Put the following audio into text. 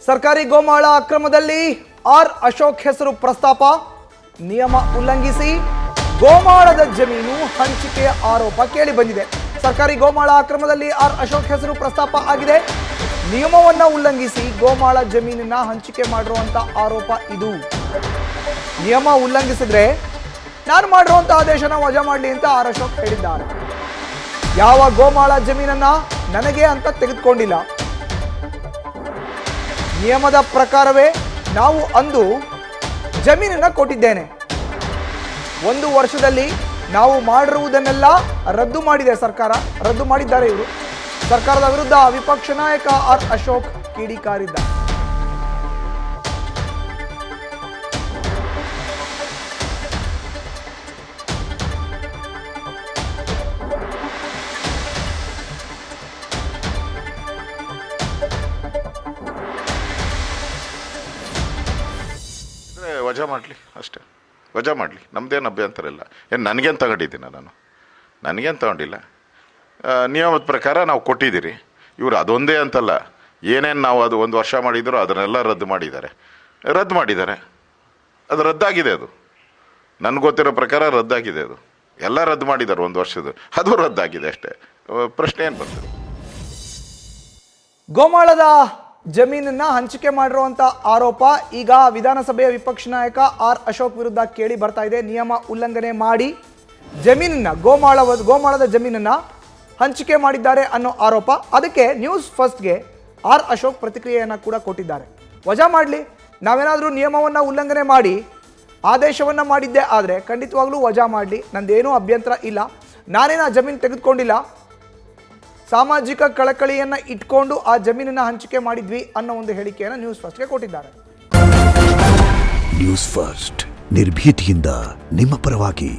ಸರ್ಕಾರಿ ಗೋಮಾಳ ಅಕ್ರಮದಲ್ಲಿ ಆರ್ ಅಶೋಕ್ ಹೆಸರು ಪ್ರಸ್ತಾಪ, ನಿಯಮ ಉಲ್ಲಂಘಿಸಿ ಗೋಮಾಳದ ಜಮೀನು ಹಂಚಿಕೆಯ ಆರೋಪ ಕೇಳಿ ಬಂದಿದೆ. ಸರ್ಕಾರಿ ಗೋಮಾಳ ಅಕ್ರಮದಲ್ಲಿ ಆರ್ ಅಶೋಕ್ ಹೆಸರು ಪ್ರಸ್ತಾಪ ಆಗಿದೆ. ನಿಯಮವನ್ನ ಉಲ್ಲಂಘಿಸಿ ಗೋಮಾಳ ಜಮೀನನ್ನ ಹಂಚಿಕೆ ಮಾಡಿರುವಂತ ಆರೋಪ ಇದು. ನಿಯಮ ಉಲ್ಲಂಘಿಸಿದ್ರೆ ನಾನು ಮಾಡಿರುವಂತ ಆದೇಶನ ವಜಾ ಮಾಡಲಿ ಅಂತ ಆರ್ ಅಶೋಕ್ ಹೇಳಿದ್ದಾರೆ. ಯಾವ ಗೋಮಾಳ ಜಮೀನನ್ನ ನನಗೆ ಅಂತ ತೆಗೆದುಕೊಂಡಿಲ್ಲ, ನಿಯಮದ ಪ್ರಕಾರವೇ ನಾವು ಅಂದು ಜಮೀನನ್ನ ಕೊಟ್ಟಿದ್ದೇನೆ. 1 ವರ್ಷದಲ್ಲಿ ನಾವು ಮಾಡಿರುವುದನ್ನೆಲ್ಲ ರದ್ದು ಮಾಡಿದೆ ಸರ್ಕಾರ, ರದ್ದು ಮಾಡಿದ್ದಾರೆ ಇವರು. ಸರ್ಕಾರದ ವಿರುದ್ಧ ವಿಪಕ್ಷ ನಾಯಕ ಆರ್ ಅಶೋಕ್ ಕಿಡಿಕಾರಿದ್ದಾರೆ. ವಜಾ ಮಾಡಲಿ ಅಷ್ಟೇ, ವಜಾ ಮಾಡಲಿ, ನಮ್ಮದೇನು ಅಭ್ಯಂತರ ಇಲ್ಲ. ಏನು ನನಗೇನು ತಗೊಂಡಿದ್ದೀನ ನಾನು? ನನಗೇನು ತಗೊಂಡಿಲ್ಲ. ನಿಯಮದ ಪ್ರಕಾರ ನಾವು ಕೊಟ್ಟಿದ್ದೀರಿ. ಇವರು ಅದೊಂದೇ ಅಂತಲ್ಲ, ಏನೇನು ನಾವು ಅದು 1 ವರ್ಷ ಮಾಡಿದ್ರು ಅದನ್ನೆಲ್ಲ ರದ್ದು ಮಾಡಿದ್ದಾರೆ. ಅದು ರದ್ದಾಗಿದೆ. ಅದು ನನಗೆ ಗೊತ್ತಿರೋ ಪ್ರಕಾರ ರದ್ದಾಗಿದೆ. ಅದು ಎಲ್ಲ ರದ್ದು ಮಾಡಿದ್ದಾರೆ 1 ವರ್ಷದ್ದು, ಅದು ರದ್ದಾಗಿದೆ ಅಷ್ಟೇ. ಪ್ರಶ್ನೆ ಏನು ಬರ್ತದೆ? ಗೋಮಾಳದ ಜಮೀನನ್ನ ಹಂಚಿಕೆ ಮಾಡಿರುವಂತ ಆರೋಪ ಈಗ ವಿಧಾನಸಭೆಯ ವಿಪಕ್ಷ ನಾಯಕ ಆರ್ ಅಶೋಕ್ ವಿರುದ್ಧ ಕೇಳಿ ಬರ್ತಾ ಇದೆ. ನಿಯಮ ಉಲ್ಲಂಘನೆ ಮಾಡಿ ಜಮೀನನ್ನ ಗೋಮಾಳದ ಜಮೀನನ್ನ ಹಂಚಿಕೆ ಮಾಡಿದ್ದಾರೆ ಅನ್ನೋ ಆರೋಪ. ಅದಕ್ಕೆ ನ್ಯೂಸ್ ಫಸ್ಟ್ಗೆ ಆರ್ ಅಶೋಕ್ ಪ್ರತಿಕ್ರಿಯೆಯನ್ನು ಕೂಡ ಕೊಟ್ಟಿದ್ದಾರೆ. ವಜಾ ಮಾಡಲಿ, ನಾವೇನಾದರೂ ನಿಯಮವನ್ನು ಉಲ್ಲಂಘನೆ ಮಾಡಿ ಆದೇಶವನ್ನು ಮಾಡಿದ್ದೆ ಆದರೆ ಖಂಡಿತವಾಗ್ಲೂ ವಜಾ ಮಾಡಲಿ, ನಂದೇನೂ ಅಭ್ಯಂತರ ಇಲ್ಲ. ನಾನೇನು ಆ ಜಮೀನು ತೆಗೆದುಕೊಂಡಿಲ್ಲ, ಸಾಮಾಜಿಕ ಕಳಕಳಿಯನ್ನು ಇಟ್ಕೊಂಡು ಆ ಜಮೀನನ್ನು ಹಂಚಿಕೆ ಮಾಡಿದ್ವಿ ಅನ್ನೋ ಒಂದು ಹೇಳಿಕೆಯನ್ನು ನ್ಯೂಸ್ ಫಸ್ಟ್ಗೆ ಕೊಟ್ಟಿದ್ದಾರೆ. ನ್ಯೂಸ್ ಫಸ್ಟ್ ನಿರ್ಭೀತಿಯಿಂದ ನಿಮ್ಮ ಪರವಾಗಿ.